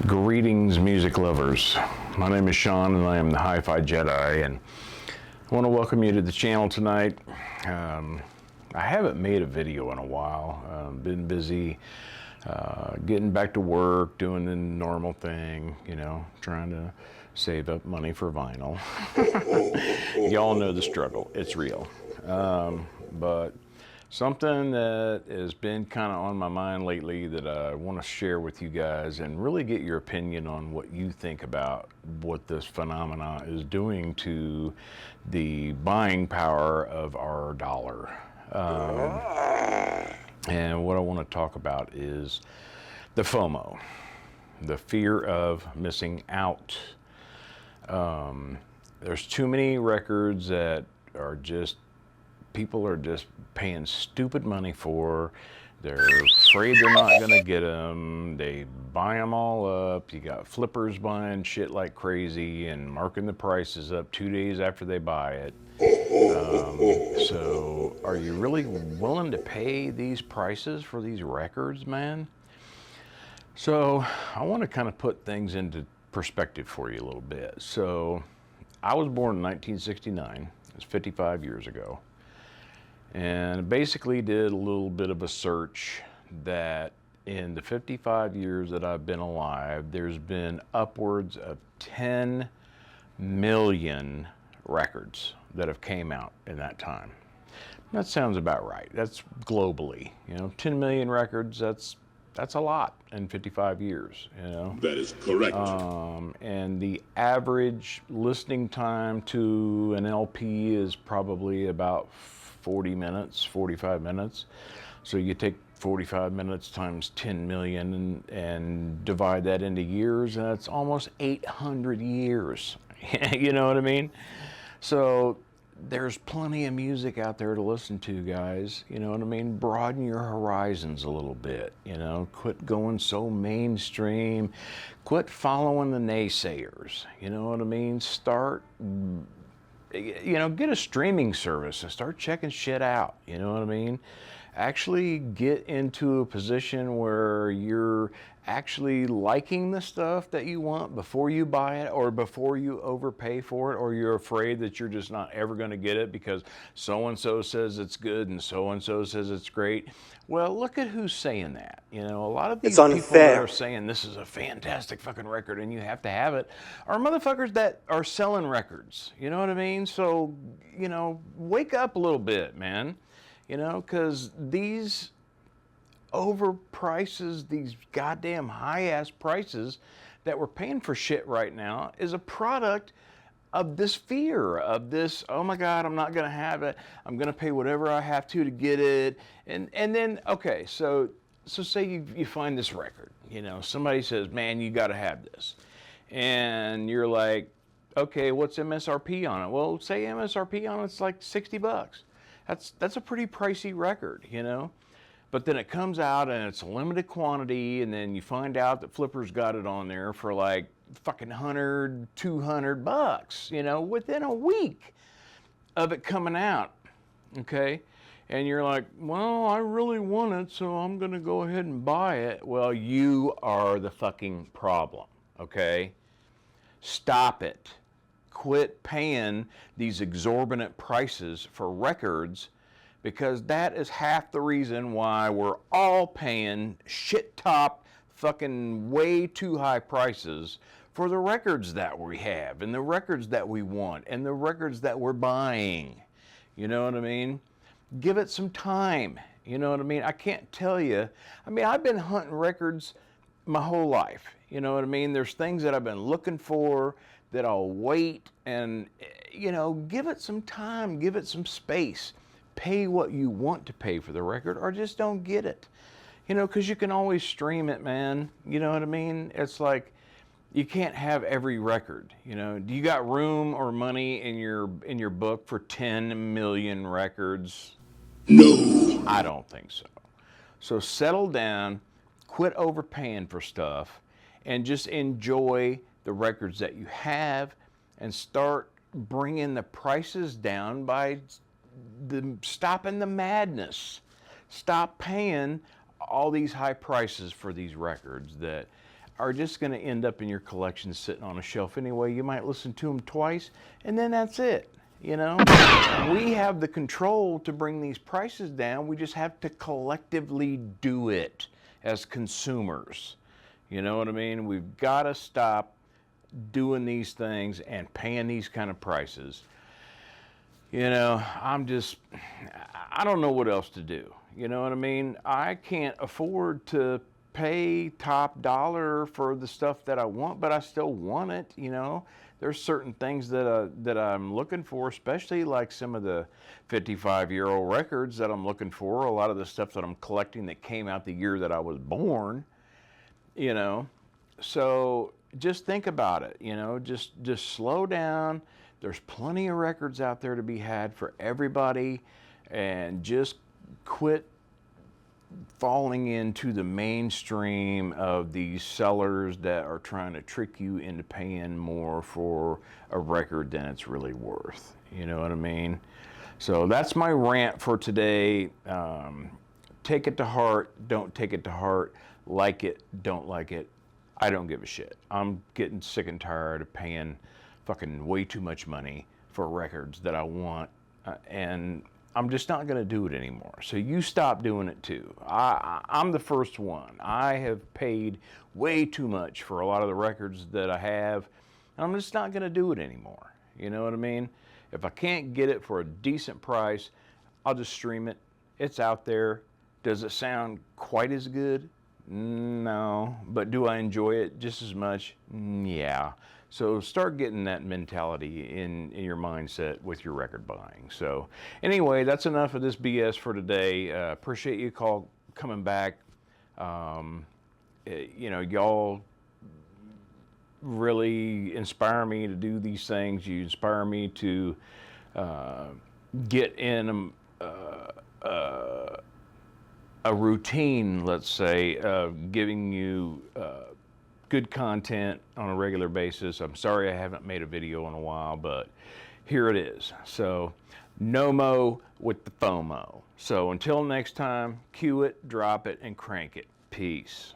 Greetings, music lovers. My name is Sean, and I am the HiFi Jedi, and I want to welcome you to the channel tonight. I haven't made a video in a while. Been busy getting back to work, doing the normal thing, you know, trying to save up money for vinyl. Y'all know the struggle. It's real. But something that has been kind of on my mind lately that I want to share with you guys and really get your opinion on what you think about what this phenomena is doing to the buying power of our dollar. And what I want to talk about is the Fomo, the fear of missing out. There's too many records that are just people are just paying stupid money for. They're afraid they're not going to get them. They buy them all up. You got flippers buying shit like crazy and marking the prices up 2 days after they buy it. So are you really willing to pay these prices for these records, man? So I want to kind of put things into perspective for you a little bit. So I was born in 1969. It's 55 years ago. And basically did a little bit of a search that in the 55 years that I've been alive, there's been upwards of 10 million records that have came out in that time. That sounds about right. That's globally, you know, 10 million records, that's a lot in 55 years, you know. That is correct. And the average listening time to an LP is probably about 40 minutes, 45 minutes. So you take 45 minutes times 10 million and divide that into years, and that's almost 800 years. You know what I mean? So there's plenty of music out there to listen to, guys. You know what I mean? Broaden your horizons a little bit, you know? Quit going so mainstream. Quit following the naysayers. You know what I mean? Start, you know, get a streaming service and start checking shit out. You know what I mean? Actually get into a position where you're actually liking the stuff that you want before you buy it, or before you overpay for it, or you're afraid that you're just not ever going to get it because so-and-so says it's good and so-and-so says it's great. Well, look at who's saying that. You know, a lot of these people that are saying this is a fantastic fucking record and you have to have it are motherfuckers that are selling records. You know what I mean? So, you know, wake up a little bit, man. You know, because these overprices, these goddamn high-ass prices that we're paying for shit right now is a product of this fear, of this, oh my God, I'm not going to have it. I'm going to pay whatever I have to get it. And then, okay, so say you find this record. You know, somebody says, man, you got to have this. And you're like, okay, what's MSRP on it? Well, say MSRP on it's like 60 bucks. That's a pretty pricey record, you know? But then it comes out and it's a limited quantity, and then you find out that Flipper's got it on there for like fucking 100, 200 bucks, you know, within a week of it coming out, okay? And you're like, well, I really want it, so I'm gonna go ahead and buy it. Well, you are the fucking problem, okay? Stop it. Quit paying these exorbitant prices for records, because that is half the reason why we're all paying shit top fucking way too high prices for the records that we have and the records that we want and the records that we're buying. You know what I mean? Give it some time. You know what I mean? I can't tell you. I mean, I've been hunting records my whole life. You know what I mean? There's things that I've been looking for that I'll wait and, you know, give it some time, give it some space. Pay what you want to pay for the record, or just don't get it. You know, because you can always stream it, man. You know what I mean? It's like you can't have every record. You know, do you got room or money in your book for 10 million records? No. I don't think so. So settle down, quit overpaying for stuff, and just enjoy the records that you have, and start bringing the prices down by stopping the madness. Stop paying all these high prices for these records that are just going to end up in your collection sitting on a shelf anyway. You might listen to them twice, and then that's it. You know, we have the control to bring these prices down. We just have to collectively do it as consumers. You know what I mean? We've got to stop doing these things and paying these kind of prices. You know, I don't know what else to do. You know what I mean? I can't afford to pay top dollar for the stuff that I want, but I still want it, you know. There's certain things that I'm looking for, especially like some of the 55-year-old records that I'm looking for, a lot of the stuff that I'm collecting that came out the year that I was born, you know. So just think about it, you know, just slow down. There's plenty of records out there to be had for everybody, and just quit falling into the mainstream of these sellers that are trying to trick you into paying more for a record than it's really worth. You know what I mean? So that's my rant for today. Take it to heart, don't take it to heart. Like it, don't like it. I don't give a shit. I'm getting sick and tired of paying fucking way too much money for records that I want, and I'm just not going to do it anymore. So you stop doing it too. I'm the first one. I have paid way too much for a lot of the records that I have, and I'm just not going to do it anymore. You know what I mean? If I can't get it for a decent price, I'll just stream it. It's out there. Does it sound quite as good? No. But do I enjoy it just as much? Yeah. So start getting that mentality in your mindset with your record buying. So anyway, that's enough of this BS for today. Appreciate you coming back. You know, y'all really inspire me to do these things. You inspire me to get in a routine, let's say, of giving you good content on a regular basis. I'm sorry I haven't made a video in a while, but here it is. So, Nomo with the Fomo. So until next time, cue it, drop it, and crank it. Peace.